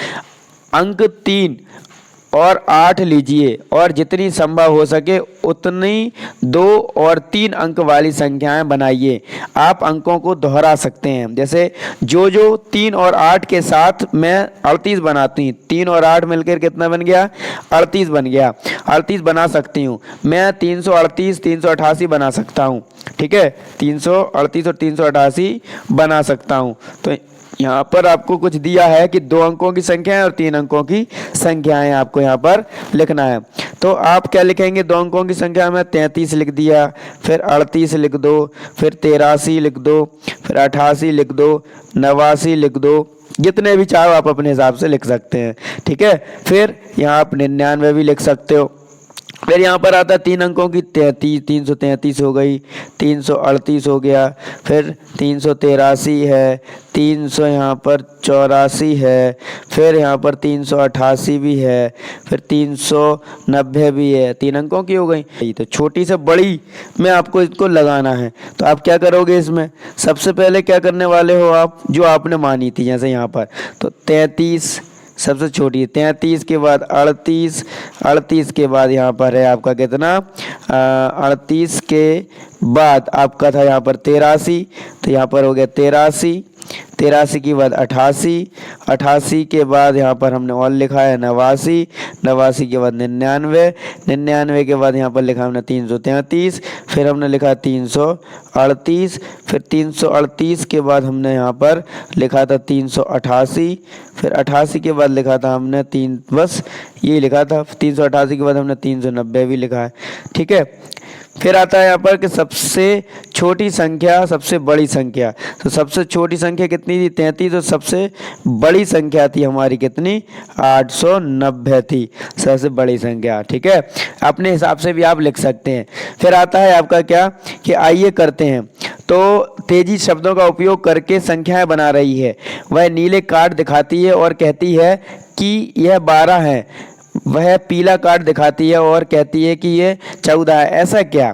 अंक 3 और 8 लीजिए और जितनी संभव हो सके उतनी 2 और 3 अंक वाली संख्याएं बनाइए। आप अंकों को दोहरा सकते हैं, जैसे जो 3 और 8 के साथ मैं 38 बनाती हूँ, 3 और 8 मिलकर कितना बन गया, 38 बन गया। 38 बना सकती हूँ मैं, 338 388 बना सकता हूँ। ठीक है, 338 और 388 बना सकता हूँ। तो यहाँ पर आपको कुछ दिया है कि 2 अंकों की संख्या है और 3 अंकों की संख्याएं आपको यहाँ पर लिखना है। तो आप क्या लिखेंगे, 2 अंकों की संख्या में 33 लिख दिया, फिर 38 लिख दो, फिर 83 लिख दो, फिर 88 लिख दो, 89 लिख दो, जितने भी चाहो आप अपने हिसाब से लिख सकते हैं। ठीक है, फिर यहाँ आप 99 भी लिख सकते हो। फिर यहाँ पर आता है 3 अंकों की 33, 333 हो गई, 338 हो गया, फिर 383 है, 300 यहाँ पर 84 है, फिर यहाँ पर 388 भी है, फिर 390 भी है। 3 अंकों की हो गई। तो छोटी से बड़ी में आपको इसको लगाना है। तो आप क्या करोगे, इसमें सबसे पहले क्या करने वाले हो आप, जो आपने मानी थी, जैसे यहाँ पर तो 33 सबसे छोटी है, 33 के बाद 38, 38 के बाद यहाँ पर है आपका कितना, 38 के बाद आपका था यहाँ पर 83, तो यहाँ पर हो गया 83, 83 के बाद 88, 88 के बाद यहाँ पर हमने और लिखा है 89, 89 के बाद 99, 99 के बाद यहाँ पर लिखा हमने 333, फिर हमने लिखा 338, फिर 338 के बाद हमने यहाँ पर लिखा था 388, फिर 88 के बाद लिखा था हमने बस ये लिखा था 388 के बाद हमने 390 भी लिखा है। ठीक है, फिर आता है यहाँ पर कि सबसे छोटी संख्या सबसे बड़ी संख्या। तो सबसे छोटी संख्या कितनी थी, 33, तो सबसे बड़ी संख्या थी हमारी कितनी, 890 थी सबसे बड़ी संख्या। ठीक है, अपने हिसाब से भी आप लिख सकते हैं। फिर आता है आपका क्या कि आइए करते हैं। तो तेजी शब्दों का उपयोग करके संख्याएं बना रही है। वह नीले कार्ड दिखाती है और कहती है कि यह 12 है, वह पीला कार्ड दिखाती है और कहती है कि ये 14 है। ऐसा क्या,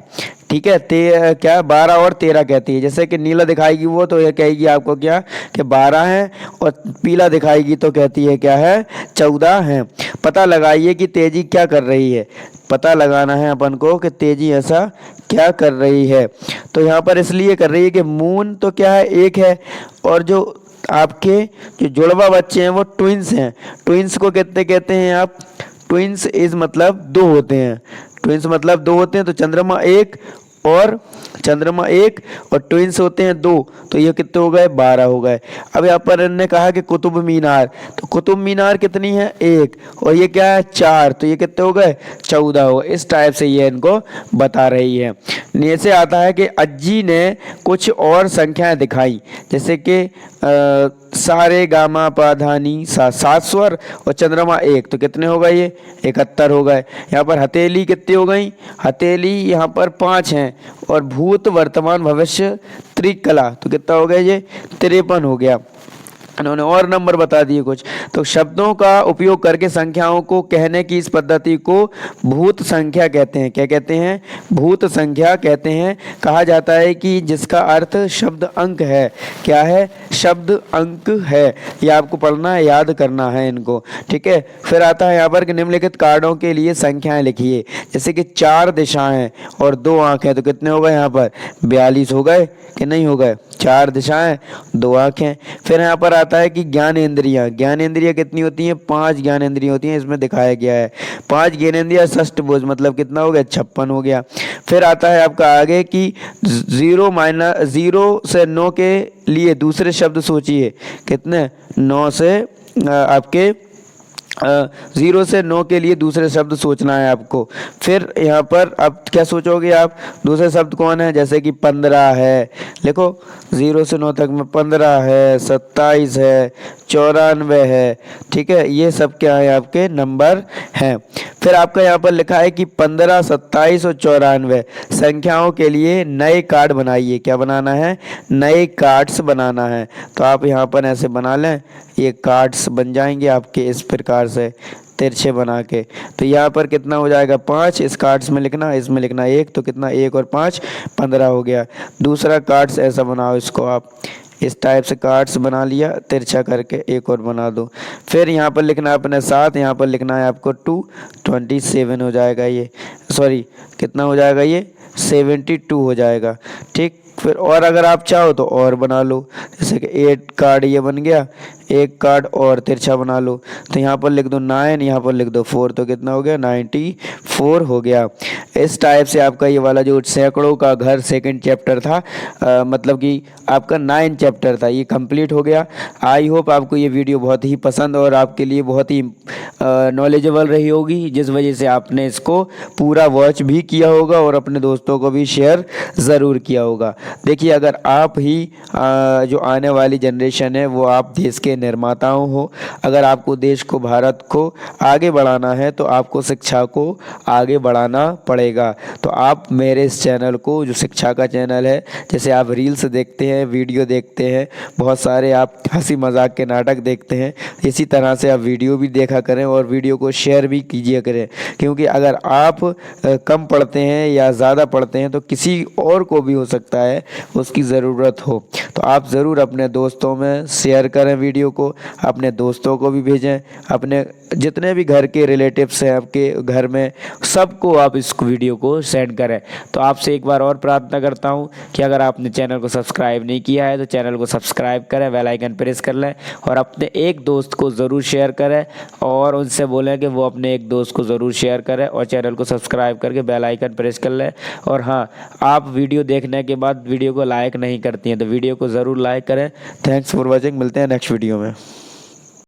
ठीक है, क्या 12 और 13 कहती है। जैसे कि नीला दिखाएगी वो तो ये कहेगी आपको क्या कि 12 है, और पीला दिखाएगी तो कहती है क्या है, 14 है। पता लगाइए कि तेजी क्या कर रही है। पता लगाना है अपन को कि तेजी ऐसा क्या कर रही है। तो यहाँ पर इसलिए कर रही है कि मून तो क्या है, एक है, और जो आपके जो जुड़वा बच्चे हैं वो ट्विंस हैं। ट्विंस को कितने कहते हैं आप, ट्विंस इज मतलब 2 होते हैं, ट्विंस मतलब 2 होते हैं। तो चंद्रमा एक और ट्विंस होते हैं 2, तो ये कितने हो गए, 12 हो गए। अब यहाँ पर इन्होंने कहा कि कुतुब मीनार, तो कुतुब मीनार कितनी है, 1, और ये क्या है, 4, तो ये कितने हो गए, 14 हो। इस टाइप से ये इनको बता रही है। नीचे आता है कि अज्जी ने कुछ और संख्याएं दिखाई, जैसे कि सारे गामा पाधानी 7 स्वर और चंद्रमा 1, तो कितने हो गए, ये 71 हो गए। यहाँ पर हथेली कितनी हो गई, हथेली यहाँ पर 5 हैं, और भूत वर्तमान भविष्य त्रिकला, तो कितना हो गया, ये 53 हो गया। इन्होंने और नंबर बता दिए कुछ। तो शब्दों का उपयोग करके संख्याओं को कहने की इस पद्धति को भूत संख्या कहते हैं। क्या कहते हैं, भूत संख्या कहते हैं। कहा जाता है कि जिसका अर्थ शब्द अंक है। क्या है, शब्द अंक है। ये आपको पढ़ना है, याद करना है इनको। ठीक है, फिर आता है यहाँ पर कि निम्नलिखित कार्डों के लिए संख्याएं लिखिए। जैसे कि 4 दिशाएं और 2 आंखें, तो कितने हो गए यहाँ पर, 42 हो गए कि नहीं हो गए। 4 दिशाएं, 2 आंखें। फिर यहाँ पर आता है कि ज्ञानेंद्रियां, ज्ञानेंद्रियां कितनी होती हैं, 5 ज्ञानेंद्रियां होती हैं, इसमें दिखाया गया है। 5 ज्ञानेंद्रियां षष्ठभुज, मतलब कितना हो गया, 56 हो गया। फिर आता है आपका आगे कि 0 से 9 के लिए दूसरे शब्द सोचिए। कितने, 9 से आपके 0 से 9 के लिए दूसरे शब्द सोचना है आपको। फिर यहाँ पर अब क्या सोचोगे आप, दूसरे शब्द कौन है, जैसे कि 15 है, लिखो 0 से 9 तक में 15 है, 27 है, 94 है। ठीक है, ये सब क्या है, आपके नंबर हैं। फिर आपका यहाँ पर लिखा है कि 15, 27 और 94 संख्याओं के लिए नए कार्ड बनाइए। क्या बनाना है, नए कार्ड्स बनाना है। तो आप यहाँ पर ऐसे बना लें, ये कार्ड्स बन जाएंगे आपके इस प्रकार से तिरछे बना के। तो यहाँ पर कितना हो जाएगा, 5 इस कार्ड्स में लिखना, इसमें लिखना 1, तो कितना, 1 और 5 15 हो गया। दूसरा कार्ड्स ऐसा बनाओ, इसको आप इस टाइप से कार्ड्स बना लिया, तिरछा करके एक और बना दो। फिर यहाँ पर लिखना है अपने साथ, यहाँ पर लिखना है आपको 227 हो जाएगा ये, सॉरी कितना हो जाएगा ये 72 हो जाएगा। ठीक, फिर और अगर आप चाहो तो और बना लो, जैसे कि 8 कार्ड ये बन गया, एक कार्ड और तिरछा बना लो। तो यहाँ पर लिख दो 9, यहाँ पर लिख दो 4, तो कितना हो गया 94 हो गया। इस टाइप से आपका ये वाला जो सैकड़ों का घर सेकंड चैप्टर था, मतलब कि आपका 9 चैप्टर था, ये कंप्लीट हो गया। आई होप आपको ये वीडियो बहुत ही पसंद और आपके लिए बहुत ही नॉलेजेबल रही होगी, जिस वजह से आपने इसको पूरा वॉच भी किया होगा और अपने दोस्तों को भी शेयर ज़रूर किया होगा। देखिए, अगर आप ही जो आने वाली जनरेशन है वो आप देश के निर्माताओं हो, अगर आपको देश को, भारत को आगे बढ़ाना है तो आपको शिक्षा को आगे बढ़ाना पड़ेगा। तो आप मेरे इस चैनल को, जो शिक्षा का चैनल है, जैसे आप रील्स देखते हैं, वीडियो देखते हैं, बहुत सारे आप हंसी मजाक के नाटक देखते हैं, इसी तरह से आप वीडियो भी देखा करें और वीडियो को शेयर भी कीजिए करें, क्योंकि अगर आप कम पढ़ते हैं या ज़्यादा पढ़ते हैं तो किसी और को भी हो सकता है उसकी ज़रूरत हो। तो आप ज़रूर अपने दोस्तों में शेयर करें वीडियो को, अपने दोस्तों को भी भेजें, अपने जितने भी घर के रिलेटिव्स हैं आपके घर में, सबको आप इस वीडियो को सेंड करें। तो आपसे एक बार और प्रार्थना करता हूं कि अगर आपने चैनल को सब्सक्राइब नहीं किया है तो चैनल को सब्सक्राइब करें, बेल आइकन प्रेस कर लें और अपने एक दोस्त को ज़रूर शेयर करें और उनसे बोलें कि वो अपने एक दोस्त को ज़रूर शेयर करें और चैनल को सब्सक्राइब करके बेल आइकन प्रेस कर लें। और हाँ, आप वीडियो देखने के बाद वीडियो को लाइक नहीं करती हैं तो वीडियो को ज़रूर लाइक करें। थैंक्स फॉर वॉचिंग, मिलते हैं नेक्स्ट वीडियो में।